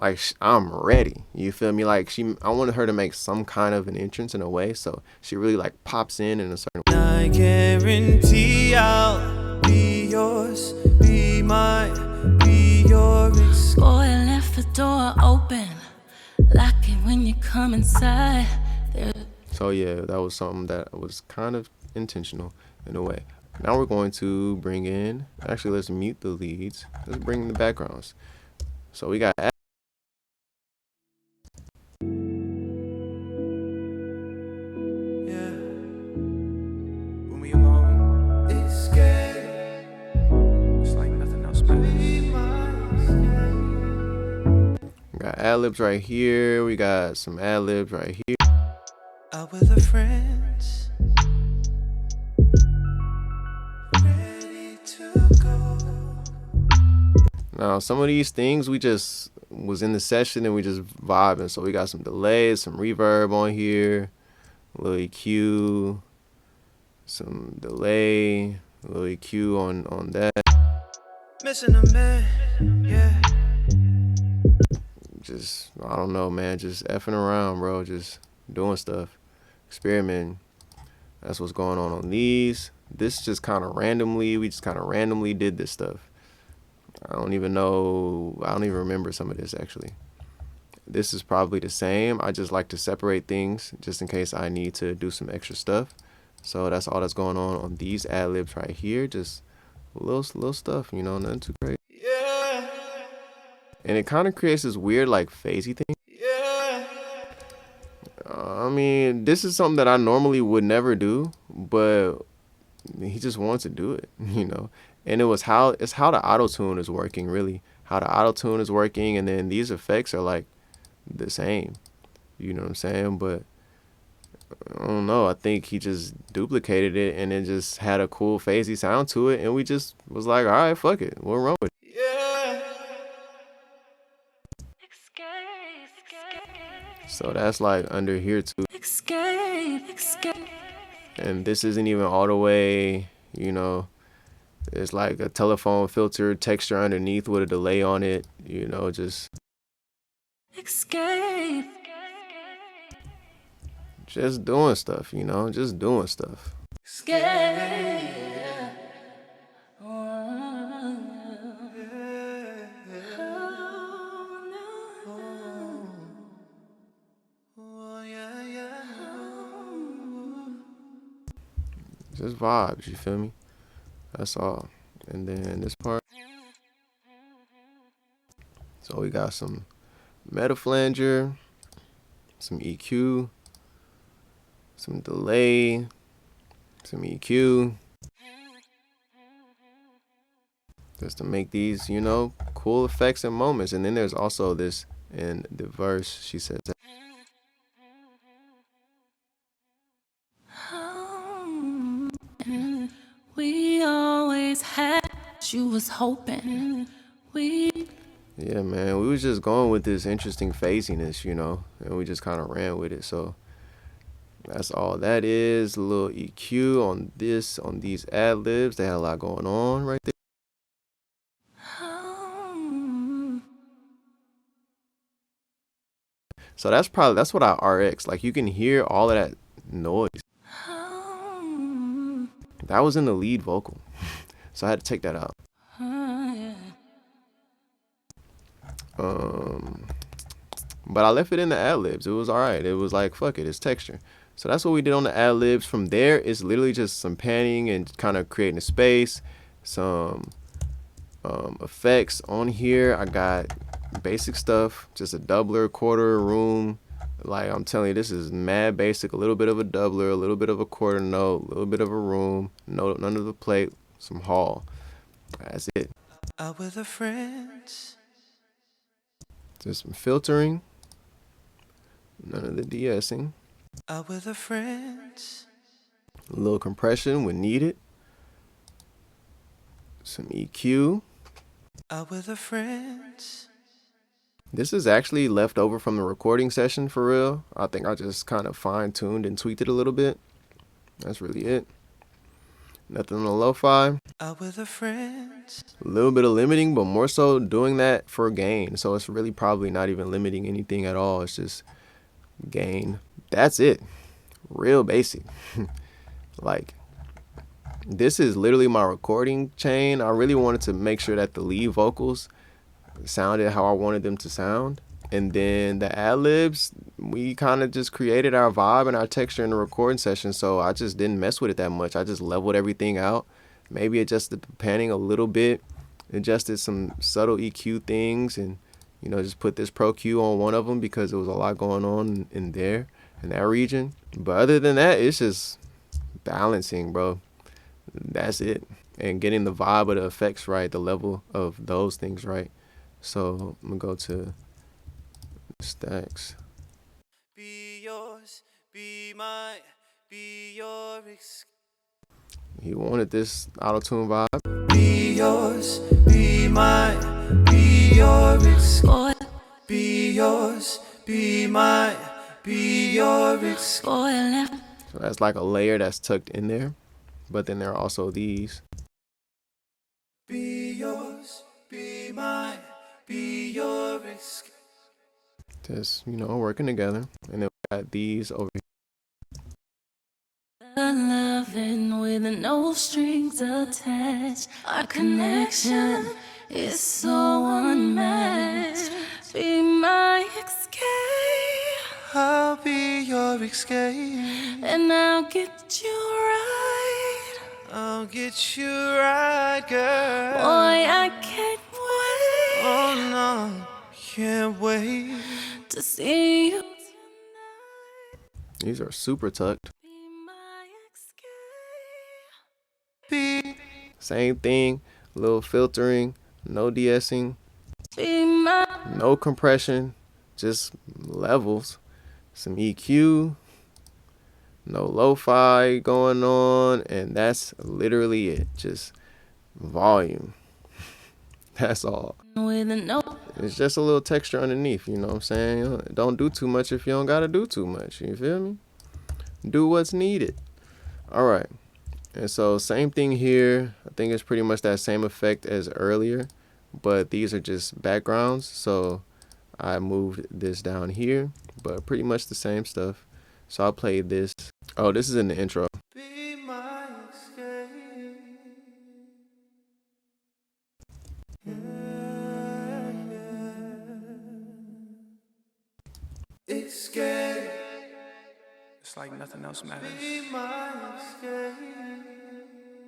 like I'm ready. You feel me? Like I wanted her to make some kind of an entrance in a way, so she really like pops in a certain way. I guarantee I'll be yours, be mine, be yours. Boy, I left the door open. Lock it when you come inside. So yeah, that was something that was kind of intentional in a way. Now we're going to bring in, actually let's mute the leads. Let's bring in the backgrounds. So we got Adlibs right here. We got some Adlibs right here. Out with her friends, ready to go. Now some of these things we just was in the session and we just vibing. So we got some delays, some reverb on here, a little EQ, some delay, a little EQ on that. Missing a man, yeah. Just, I don't know, man, just effing around, bro, just doing stuff, experimenting. That's what's going on these. This just kind of randomly, we just kind of randomly did this stuff. I don't even remember some of this actually. This is probably the same. I just like to separate things just in case I need to do some extra stuff. So that's all that's going on these ad libs right here. Just little stuff, you know, nothing too crazy. Yeah, And it kind of creates this weird like phasey thing. yeah. I mean, this is something that I normally would never do, but he just wants to do it, you know. And it's how the auto tune is working, really. How the auto tune is working, and then these effects are like the same. You know what I'm saying? But I don't know. I think he just duplicated it, and it just had a cool phasey sound to it, and we just was like, all right, fuck it, we'll run with it. Yeah. So that's like under here too. And this isn't even all the way, you know. It's like a telephone filter texture underneath with a delay on it, you know, just doing stuff, you know, just doing stuff. Just vibes, you feel me? That's all. And then this part. So we got some meta flanger, some EQ, some delay, some EQ. Just to make these, you know, cool effects and moments. And then there's also this in the verse, she says that. We always had, you was hoping Yeah, man, we was just going with this interesting phasiness, you know, and we just kind of ran with it. So that's all that is. A little EQ on this, on these ad-libs. They had a lot going on right there. So that's what I RX. Like, you can hear all of that noise. That was in the lead vocal. So I had to take that out. But I left it in the ad-libs. It was all right. It was like, fuck it, it's texture. So that's what we did on the ad-libs. From there, it's literally just some panning and kind of creating a space, some effects on here. I got basic stuff, just a doubler, quarter, room. Like, I'm telling you, this is mad basic. A little bit of a doubler, a little bit of a quarter note, a little bit of a room, note under the plate, some hall. That's it. Out with her friends. Just some filtering, none of the de-essing. Out with her friends. A little compression when needed. Some EQ. Out with her friends. This is actually left over from the recording session for real. I think I just kind of fine-tuned and tweaked it a little bit. That's really it. Nothing on the lo-fi. Out with her friends. A little bit of limiting, but more so doing that for gain. So it's really probably not even limiting anything at all. It's just gain. That's it. Real basic. Like, this is literally my recording chain. I really wanted to make sure that the lead vocals sounded how I wanted them to sound. And then the ad-libs, we kind of just created our vibe and our texture in the recording session. So I just didn't mess with it that much. I just leveled everything out. Maybe adjusted the panning a little bit. Adjusted some subtle EQ things. And, you know, just put this Pro Q on one of them because there was a lot going on in there, in that region. But other than that, it's just balancing, bro. That's it. And getting the vibe of the effects right, the level of those things right. So I'm going to go to stacks. Be yours, be mine, be your He wanted this auto-tune vibe. Be yours, be mine, be your boy, Be yours, be mine, be your boy left. So that's like a layer that's tucked in there. But then there are also these. Be yours, be mine, be your Just, you know, working together. And then we got these over here. The loving with no strings attached. Our connection is so unmatched. Be my escape, I'll be your escape. and I'll get you right. I'll get you right, girl. Boy, I can't wait. Oh no, can't wait to see you. These are super tucked. Be my be Same thing, little filtering, no de-essing, Be my no compression, just levels, some EQ, no lo-fi going on, and that's literally it. Just volume. That's all. with a note. It's just a little texture underneath, you know what I'm saying? Don't do too much if you don't gotta do too much, you feel me? Do what's needed. All right, and so same thing here. I think it's pretty much that same effect as earlier, but these are just backgrounds, so I moved this down here, but pretty much the same stuff. So I'll play this. Oh, this is in the intro. be my escape. Escape. It's like nothing else matters. Be my escape.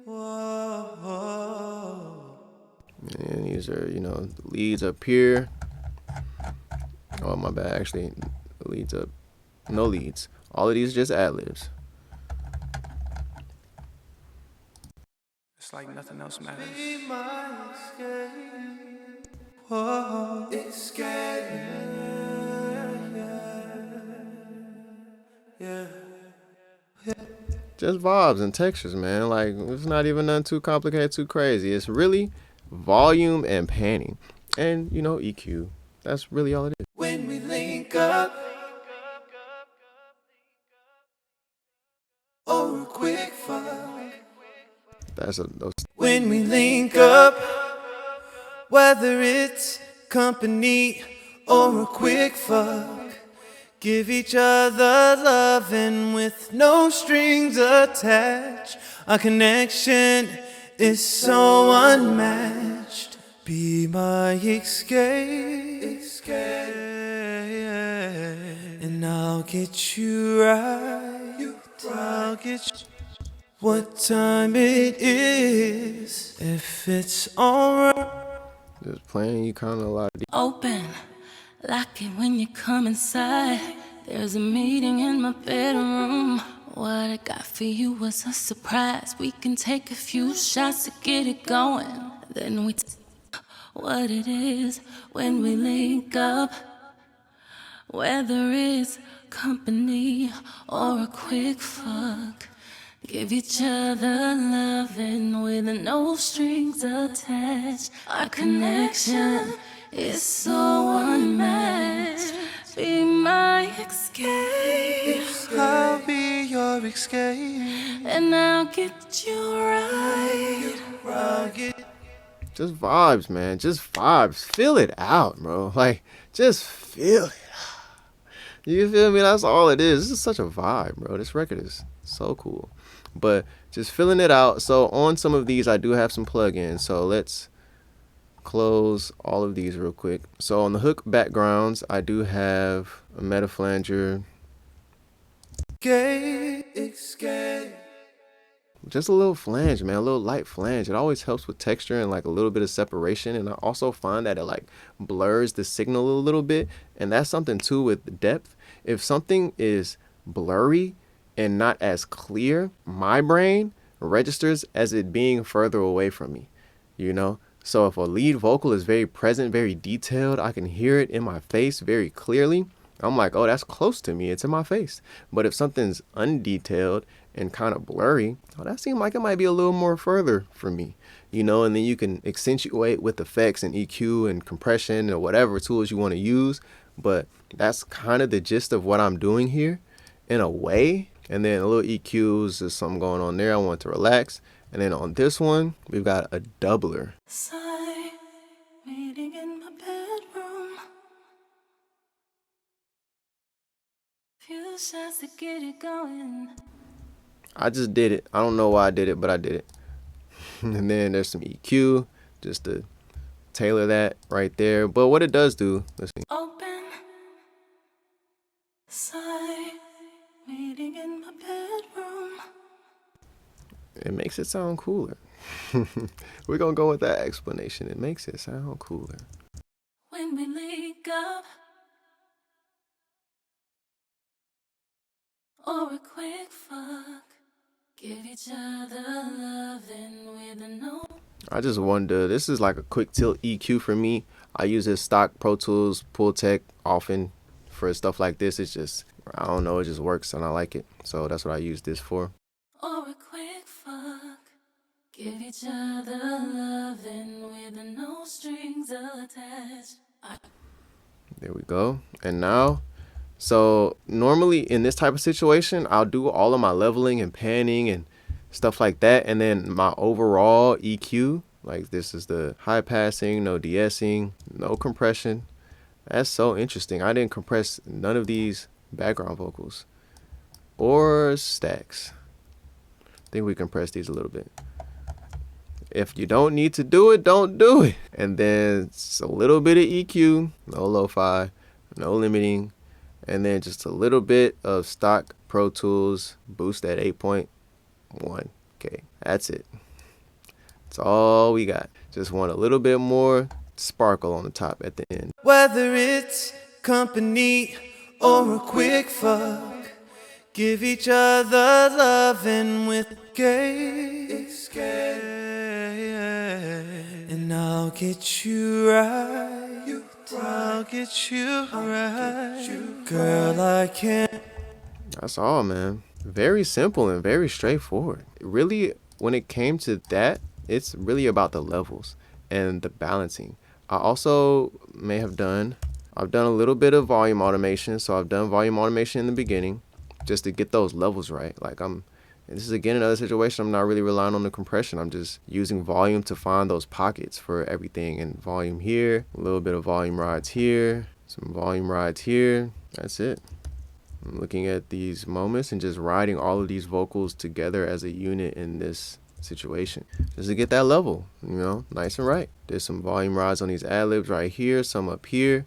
Whoa, whoa. And these are, you know, the leads up here. Oh, my bad. Actually, the leads up. No leads. All of these are just ad-libs. It's like nothing else matters. Be my escape. Whoa, escape. Yeah. Just vibes and textures, man. Like, it's not even nothing too complicated, too crazy. It's really volume and panning. And, you know, EQ. That's really all it is. When we link up, or a quick fuck. That's those. When we link up, whether it's company or a quick fuck, give each other loving with no strings attached. Our connection is so unmatched. Be my escape, and I'll get you right. I'll get you. What time it is, if it's alright. Just playing you kind of a lot of Open, lock it when you come inside. There's a meeting in my bedroom. What I got for you was a surprise. We can take a few shots to get it going. Then we what it is when we link up. Whether it's company or a quick fuck. Give each other loving with no strings attached. Our connection is so unmatched. Be my escape, I'll be your escape. and I'll get you right. I'll get just vibes, man. Just vibes. Feel it out, bro. Like, just feel it. You feel me? That's all it is. This is such a vibe, bro. This record is so cool. But just filling it out. So on some of these, I do have some plugins. So let's close all of these real quick. So on the hook backgrounds, I do have a meta flanger. escape. Just a little flange, man, a little light flange. It always helps with texture and like a little bit of separation. And I also find that it like blurs the signal a little bit. And that's something too with depth. If something is blurry and not as clear, my brain registers as it being further away from me, you know? So if a lead vocal is very present, very detailed, I can hear it in my face very clearly. I'm like, oh, that's close to me. It's in my face. But if something's undetailed and kind of blurry, oh, that seems like it might be a little more further from me, you know? And then you can accentuate with effects and EQ and compression or whatever tools you want to use. But that's kind of the gist of what I'm doing here in a way. And then a little EQs, there's something going on there. I want to relax. And then on this one, we've got a doubler. Sigh, meeting in my bedroom. Few shots to get it going. I just did it. I don't know why I did it, but I did it. And then there's some EQ just to tailor that right there. But what it does do, let's see. Open, sigh, meeting in my bedroom. It makes it sound cooler. We're gonna go with that explanation. It makes it sound cooler. When we link up, or a quick fuck, give each other loving with a no. I just wonder, this is like a quick tilt EQ for me. I use this stock Pro Tools Pull Tech often for stuff like this. It's just, I don't know, it just works and I like it. So that's what I use this for. Or a quick fuck, give each other loving with no strings attached. There we go. And now, so normally in this type of situation, I'll do all of my leveling and panning and stuff like that. And then my overall EQ, like this is the high passing, no de-essing, no compression. That's so interesting. I didn't compress none of these background vocals or stacks. I think we compressed these a little bit. If you don't need to do it, don't do it. And then it's a little bit of EQ, no lo-fi, no limiting, and then just a little bit of stock Pro Tools boost at 8.1K. That's it. That's all we got. Just want a little bit more sparkle on the top at the end. Whether it's company or a quick fuck, give each other loving with escape. And I'll get you right. I'll get you right. Girl, I can't. That's all, man. Very simple and very straightforward. Really, when it came to that, it's really about the levels and the balancing. I've done a little bit of volume automation. So I've done volume automation in the beginning just to get those levels right. Like this is again another situation. I'm not really relying on the compression. I'm just using volume to find those pockets for everything. And volume here, a little bit of volume rides here, some volume rides here. That's it. I'm looking at these moments and just riding all of these vocals together as a unit in this situation just to get that level, nice and right. There's some volume rides on these ad-libs right here, some up here.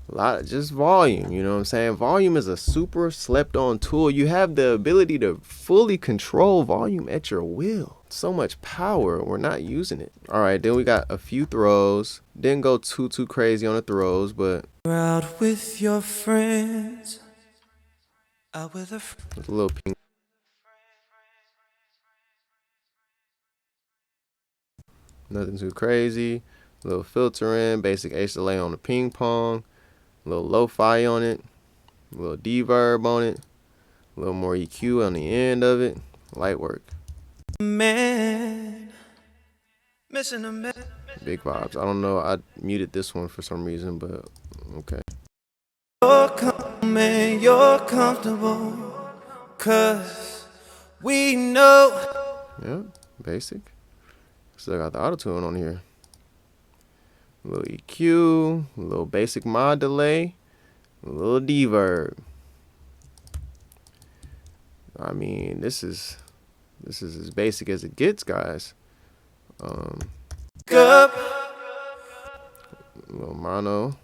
A lot of just volume, you know what I'm saying? Volume is a super slept on tool. You have the ability to fully control volume at your will. So much power, we're not using it. All right, then we got a few throws. Didn't go too crazy on the throws, but Out with your friends. Out with a a little ping. Nothing too crazy. A little filter in, basic H delay on the ping pong. A little lo-fi on it, a little deverb on it, a little more EQ on the end of it. Light work. man. Missing a man. Big vibes. I don't know. I muted this one for some reason, but okay. You're comfortable, 'cause we know. Yeah, basic. Still got the auto-tune on here. A little EQ, a little basic mod delay, a little deverb. I mean, this is as basic as it gets, guys. A little mono.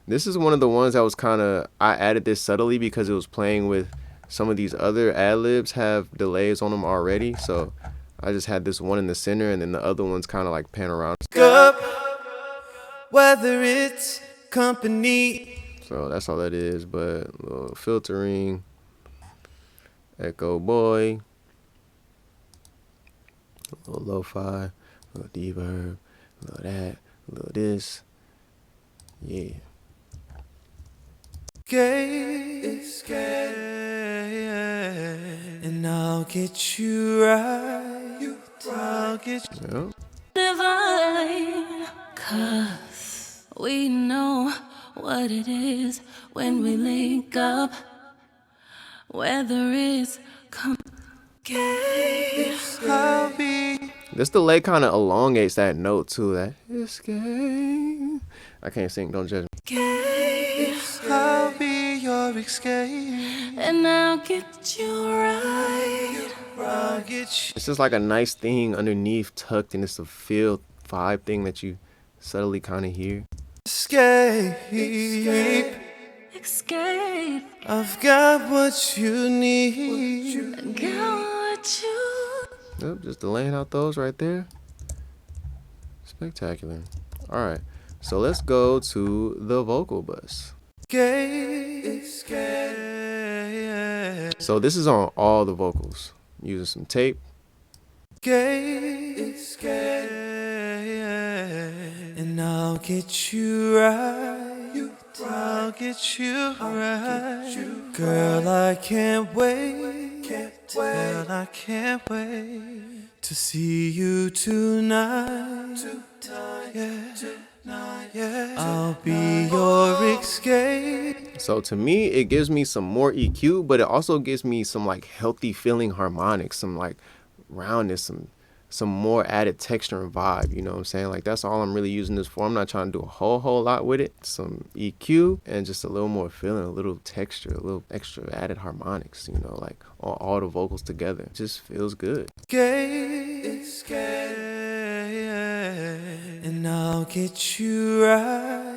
This is one of the ones that was I added this subtly because it was playing with some of these other ad-libs have delays on them already. So I just had this one in the center and then the other one's kind of like pan around. Whether it's company. So that's all that is, but a little filtering, echo boy, a little lo-fi, a little deverb, a little that, a little this, yeah. And I'll get you right. I'll get you. Yeah. Divine, 'cause we know what it is when we link up, whether it's I'll be. This delay kind of elongates that note too. That escape. I can't sing. Don't judge me. I'll be your escape. and I'll get you right. I'll get you. It's just like a nice thing underneath tucked, and it's a feel vibe thing that you subtly kind of hear. Escape. Escape, I've got what you need. got what you Yep, just laying out those right there. Spectacular. All right, so let's go to the vocal bus. So this is on all the vocals. Using some tape. And I'll get you right. I'll get you right. Girl, I can't wait. Girl, I can't wait to see you tonight. Yeah. I'll be your escape. So to me, it gives me some more EQ, but it also gives me some like healthy feeling harmonics, some like roundness, some more added texture and vibe, you know what I'm saying? Like that's all I'm really using this for. I'm not trying to do a whole lot with it. Some EQ and just a little more feeling, a little texture, a little extra added harmonics, you know, like on all the vocals together. It just feels good. And I'll get you right.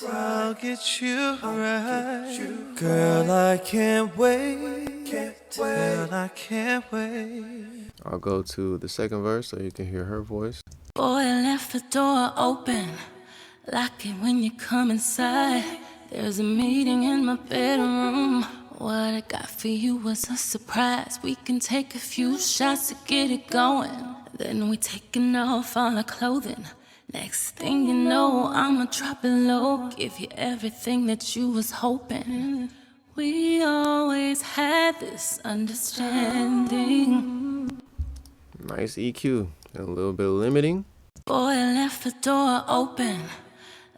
I'll get you right. Girl, I can't wait. Girl, I can't wait. I'll go to the second verse so you can hear her voice. Boy, I left the door open. Lock it when you come inside. There's a meeting in my bedroom. What I got for you was a surprise. We can take a few shots to get it going. Then we taking off all our clothing. Next thing you know, I'ma drop it low. Give you everything that you was hoping. We always had this understanding. Nice EQ and a little bit of limiting. Boy, I left the door open.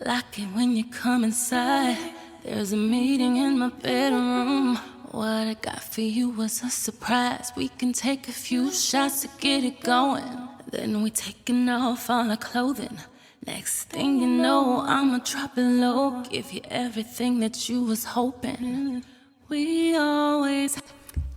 Lock it when you come inside. There's a meeting in my bedroom. What I got for you was a surprise. We can take a few shots to get it going. Then we taking off all our clothing. Next thing you know, I'ma drop it low. Give you everything that you was hoping. We always...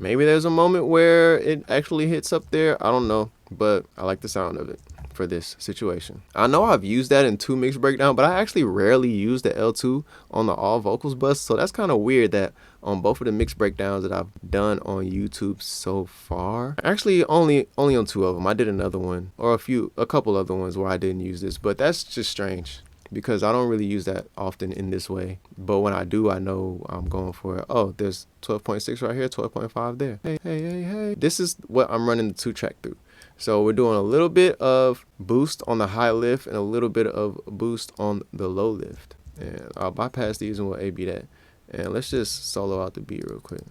Maybe there's a moment where it actually hits up there. I don't know, but I like the sound of it for this situation. I know I've used that in 2 mix breakdown, but I actually rarely use the L2 on the all vocals bus. So that's kind of weird that on both of the mix breakdowns that I've done on YouTube so far, actually only on 2 of them. I did another one or a couple other ones where I didn't use this, but that's just strange because I don't really use that often in this way. But when I do, I know I'm going for it. Oh, there's 12.6 right here, 12.5 there. Hey. This is what I'm running the 2-track through. So we're doing a little bit of boost on the high lift and a little bit of boost on the low lift. And I'll bypass these and we'll A-B that. And let's just solo out the beat real quick.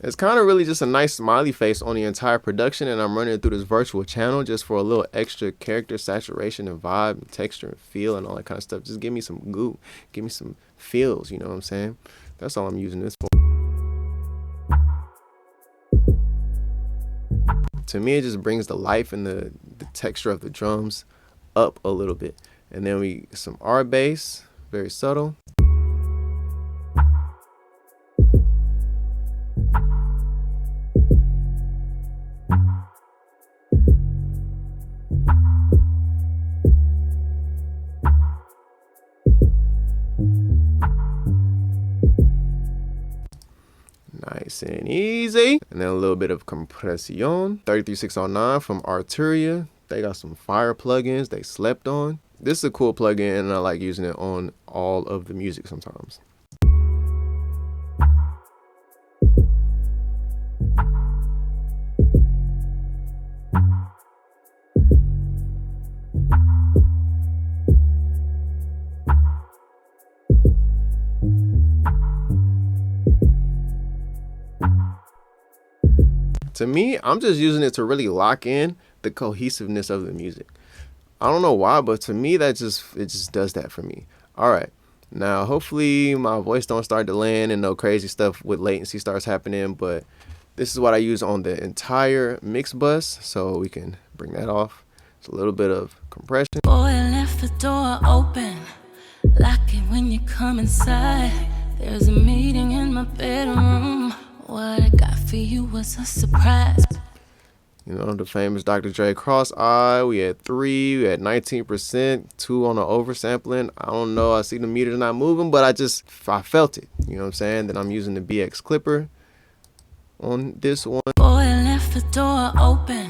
It's kind of really just a nice smiley face on the entire production, and I'm running it through this virtual channel just for a little extra character saturation and vibe and texture and feel and all that kind of stuff. Just give me some goop, give me some feels, you know what I'm saying? That's all I'm using this for. To me, it just brings the life and the texture of the drums up a little bit. And then we get some R bass, very subtle. Nice and easy. And then a little bit of compression. 33609 from Arturia. They got some fire plugins they slept on. This is a cool plugin and I like using it on all of the music sometimes. To me, I'm just using it to really lock in the cohesiveness of the music. I don't know why, but to me, it just does that for me. All right, now hopefully my voice don't start delaying and no crazy stuff with latency starts happening, but this is what I use on the entire mix bus, so we can bring that off. It's a little bit of compression. Boy, I left the door open. Lock it when you come inside. There's a meeting in my bedroom. What I got for you was a surprise. You know, the famous Dr. Dre cross-eye. We had 3, we had 19%, 2 on the oversampling. I don't know, I see the meters not moving, but I felt it. You know what I'm saying? Then I'm using the BX clipper on this one. Boy, I left the door open.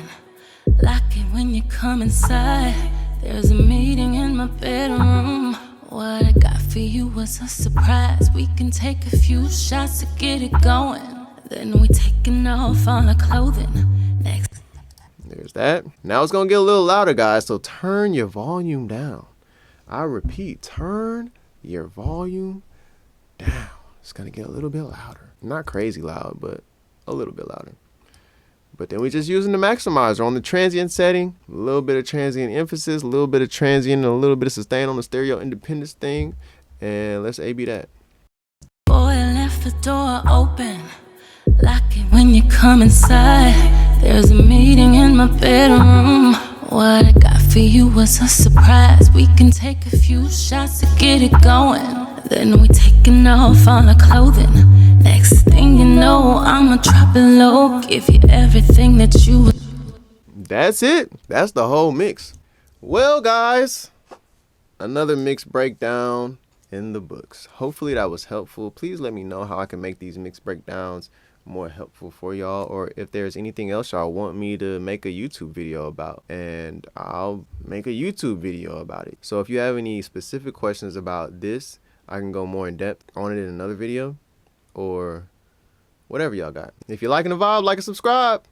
Lock it when you come inside. There's a meeting in my bedroom. What I got for you was a surprise. We can take a few shots to get it going. Then we taking off all our clothing. Next. There's that. Now it's gonna get a little louder, guys, so turn your volume down. I repeat, turn your volume down. It's gonna get a little bit louder. Not crazy loud, but a little bit louder. But then we're just using the maximizer on the transient setting. A little bit of transient emphasis, a little bit of transient, and a little bit of sustain on the stereo independence thing. And let's A-B that. Boy, I left the door open. Lock it when you come inside. There's a meeting in my bedroom. What I got for you was a surprise. We can take a few shots to get it going. Then we taking off all our clothing. Next thing you know, I'ma drop it low. Give you everything that you. That's it. That's the whole mix. Well, guys, another mix breakdown in the books. Hopefully that was helpful. Please let me know how I can make these mix breakdowns more helpful for y'all, or if there's anything else y'all want me to make a YouTube video about, and I'll make a YouTube video about it. So if you have any specific questions about this, I can go more in depth on it in another video, or whatever y'all got. If you're liking the vibe, like and subscribe.